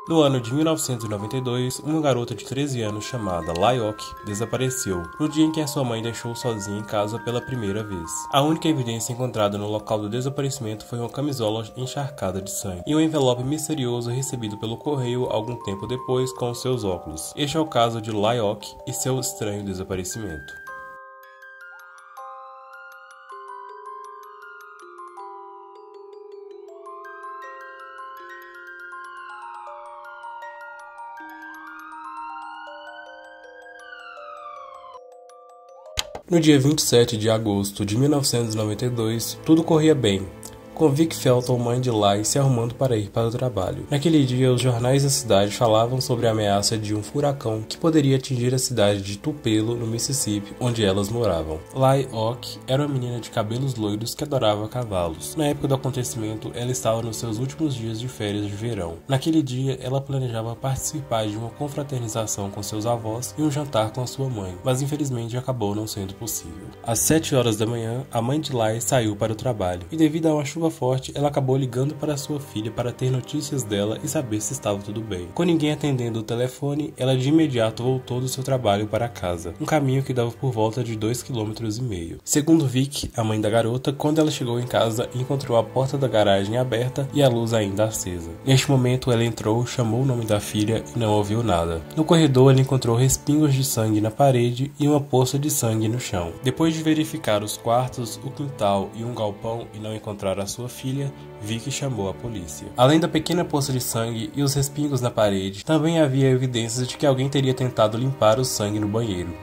No ano de 1992, uma garota de 13 anos chamada Lyoke desapareceu, no dia em que a sua mãe deixou sozinha em casa pela primeira vez. A única evidência encontrada no local do desaparecimento foi uma camisola encharcada de sangue e um envelope misterioso recebido pelo correio algum tempo depois com seus óculos. Este é o caso de Lyoke e seu estranho desaparecimento. No dia 27 de agosto de 1992, tudo corria bem, com Vic Felton, mãe de Lai, se arrumando para ir para o trabalho. Naquele dia, os jornais da cidade falavam sobre a ameaça de um furacão que poderia atingir a cidade de Tupelo, no Mississippi, onde elas moravam. Lyoke era uma menina de cabelos loiros que adorava cavalos. Na época do acontecimento, ela estava nos seus últimos dias de férias de verão. Naquele dia, ela planejava participar de uma confraternização com seus avós e um jantar com a sua mãe, mas infelizmente acabou não sendo possível. Às 7 horas da manhã, a mãe de Lai saiu para o trabalho, e devido a uma chuva forte, ela acabou ligando para sua filha para ter notícias dela e saber se estava tudo bem. Com ninguém atendendo o telefone, ela de imediato voltou do seu trabalho para casa, um caminho que dava por volta de 2,5 km. Segundo Vic, a mãe da garota, quando ela chegou em casa, encontrou a porta da garagem aberta e a luz ainda acesa. Neste momento, ela entrou, chamou o nome da filha e não ouviu nada. No corredor, ela encontrou respingos de sangue na parede e uma poça de sangue no chão. Depois de verificar os quartos, o quintal e um galpão e não encontrar a sua filha, Vic chamou a polícia. Além da pequena poça de sangue e os respingos na parede, também havia evidências de que alguém teria tentado limpar o sangue no banheiro.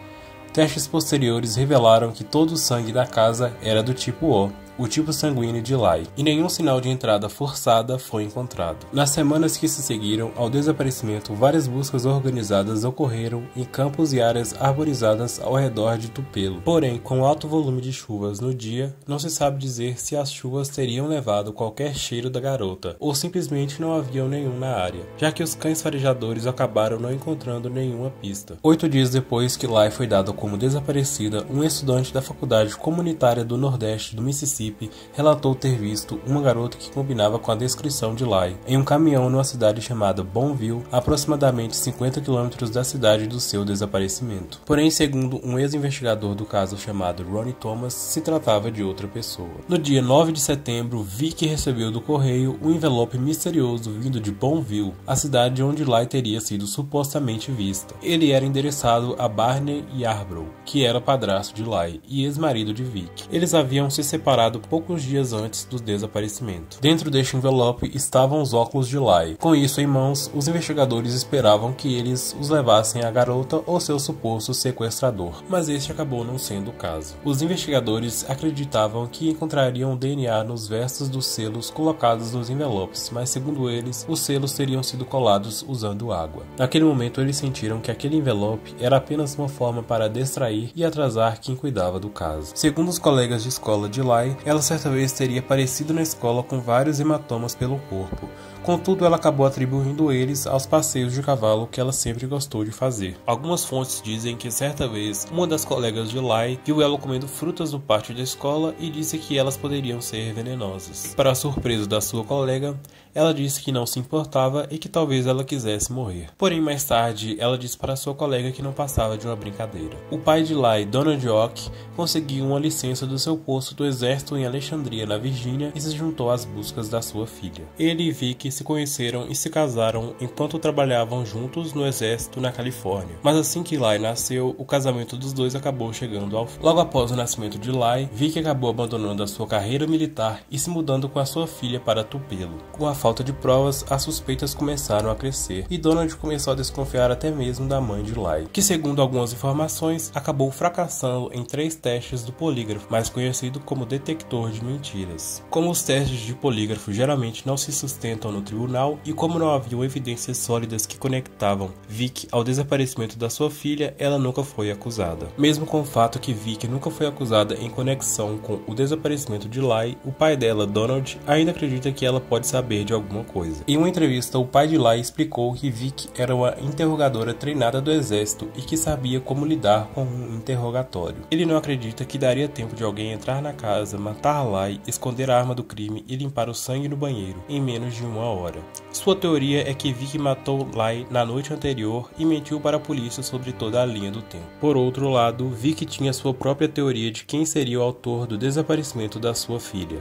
Testes posteriores revelaram que todo o sangue da casa era do tipo O tipo sanguíneo de Lai, e nenhum sinal de entrada forçada foi encontrado. Nas semanas que se seguiram ao desaparecimento, várias buscas organizadas ocorreram em campos e áreas arborizadas ao redor de Tupelo. Porém, com alto volume de chuvas no dia, não se sabe dizer se as chuvas teriam levado qualquer cheiro da garota, ou simplesmente não havia nenhum na área, já que os cães farejadores acabaram não encontrando nenhuma pista. 8 dias depois que Lai foi dada como desaparecida, um estudante da Faculdade Comunitária do Nordeste do Mississippi relatou ter visto uma garota que combinava com a descrição de Lai em um caminhão numa cidade chamada Bonneville, aproximadamente 50 km da cidade do seu desaparecimento. Porém, segundo um ex-investigador do caso chamado Ronnie Thomas, se tratava de outra pessoa. No dia 9 de setembro, Vic recebeu do correio um envelope misterioso vindo de Bonneville, a cidade onde Lai teria sido supostamente vista. Ele era endereçado a Barney Yarbrough, que era padrasto de Lai e ex-marido de Vic. Eles haviam se separado poucos dias antes do desaparecimento. Dentro deste envelope estavam os óculos de Lai. Com isso em mãos, os investigadores esperavam que eles os levassem à garota ou seu suposto sequestrador, mas este acabou não sendo o caso. Os investigadores acreditavam que encontrariam o DNA nos versos dos selos colocados nos envelopes, mas segundo eles, os selos teriam sido colados usando água. Naquele momento, eles sentiram que aquele envelope era apenas uma forma para distrair e atrasar quem cuidava do caso. Segundo os colegas de escola de Lai, ela certa vez teria aparecido na escola com vários hematomas pelo corpo. Contudo, ela acabou atribuindo eles aos passeios de cavalo que ela sempre gostou de fazer. Algumas fontes dizem que certa vez, uma das colegas de Lai viu ela comendo frutas no pátio da escola e disse que elas poderiam ser venenosas. Para a surpresa da sua colega, ela disse que não se importava e que talvez ela quisesse morrer. Porém, mais tarde, ela disse para sua colega que não passava de uma brincadeira. O pai de Lai, Donald Ock, conseguiu uma licença do seu posto do exército em Alexandria, na Virgínia, e se juntou às buscas da sua filha. Ele e Vic se conheceram e se casaram enquanto trabalhavam juntos no exército na Califórnia. Mas assim que Lai nasceu, o casamento dos dois acabou chegando ao fim. Logo após o nascimento de Lai, Vic acabou abandonando a sua carreira militar e se mudando com a sua filha para Tupelo. Com a falta de provas, as suspeitas começaram a crescer e Donald começou a desconfiar até mesmo da mãe de Lai, que segundo algumas informações, acabou fracassando em 3 testes do polígrafo, mais conhecido como detector de mentiras. Como os testes de polígrafo geralmente não se sustentam no tribunal e como não haviam evidências sólidas que conectavam Vic ao desaparecimento da sua filha, ela nunca foi acusada. Mesmo com o fato que Vic nunca foi acusada em conexão com o desaparecimento de Lai, o pai dela, Donald, ainda acredita que ela pode saber de alguma coisa. Em uma entrevista, o pai de Lai explicou que Vic era uma interrogadora treinada do exército e que sabia como lidar com um interrogatório. Ele não acredita que daria tempo de alguém entrar na casa, matar Lai, esconder a arma do crime e limpar o sangue no banheiro em menos de 1 hora. hora. Sua teoria é que Vic matou Lai na noite anterior e mentiu para a polícia sobre toda a linha do tempo. Por outro lado, Vic tinha sua própria teoria de quem seria o autor do desaparecimento da sua filha.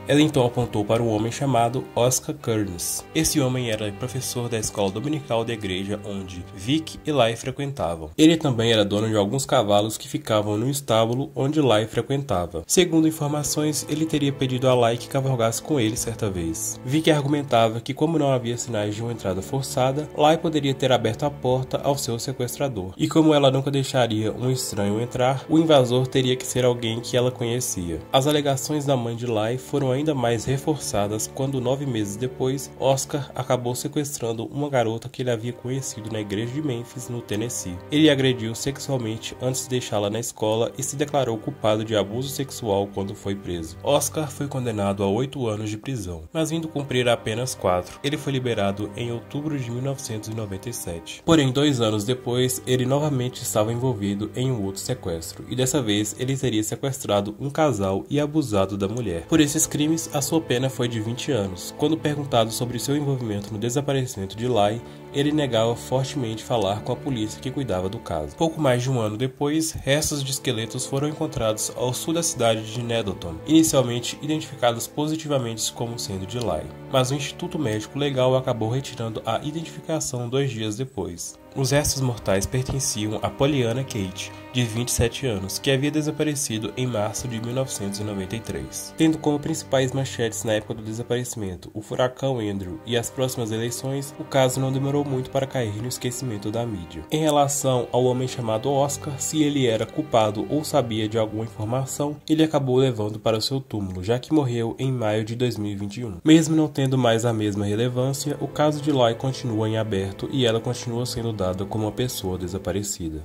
Ela então apontou para um homem chamado Oscar Kearns. Esse homem era professor da escola dominical da igreja onde Vic e Lai frequentavam. Ele também era dono de alguns cavalos que ficavam no estábulo onde Lai frequentava. Segundo informações, ele teria pedido a Lai que cavalgasse com ele certa vez. Vic argumentava que, como não havia sinais de uma entrada forçada, Lai poderia ter aberto a porta ao seu sequestrador. E como ela nunca deixaria um estranho entrar, o invasor teria que ser alguém que ela conhecia. As alegações da mãe de Lai foram ainda mais reforçadas quando 9 meses depois, Oscar acabou sequestrando uma garota que ele havia conhecido na igreja de Memphis, no Tennessee. Ele a agrediu sexualmente antes de deixá-la na escola e se declarou culpado de abuso sexual quando foi preso. Oscar foi condenado a 8 anos de prisão, mas vindo cumprir apenas 4. Ele foi liberado em outubro de 1997. Porém, 2 anos depois, ele novamente estava envolvido em um outro sequestro, e dessa vez ele teria sequestrado um casal e abusado da mulher. Por esses crimes, a sua pena foi de 20 anos. Quando perguntado sobre seu envolvimento no desaparecimento de Lai, ele negava fortemente falar com a polícia que cuidava do caso. Pouco mais de um ano depois, restos de esqueletos foram encontrados ao sul da cidade de Nettleton, inicialmente identificados positivamente como sendo de Lai, mas o Instituto Médico Legal acabou retirando a identificação 2 dias depois. Os restos mortais pertenciam a Pollyanna Kate, de 27 anos, que havia desaparecido em março de 1993. Tendo como principais manchetes na época do desaparecimento o furacão Andrew e as próximas eleições, o caso não demorou muito para cair no esquecimento da mídia. Em relação ao homem chamado Oscar, se ele era culpado ou sabia de alguma informação, ele acabou levando para o seu túmulo, já que morreu em maio de 2021. Mesmo não tendo mais a mesma relevância, o caso de Lai continua em aberto e ela continua sendo dada como uma pessoa desaparecida.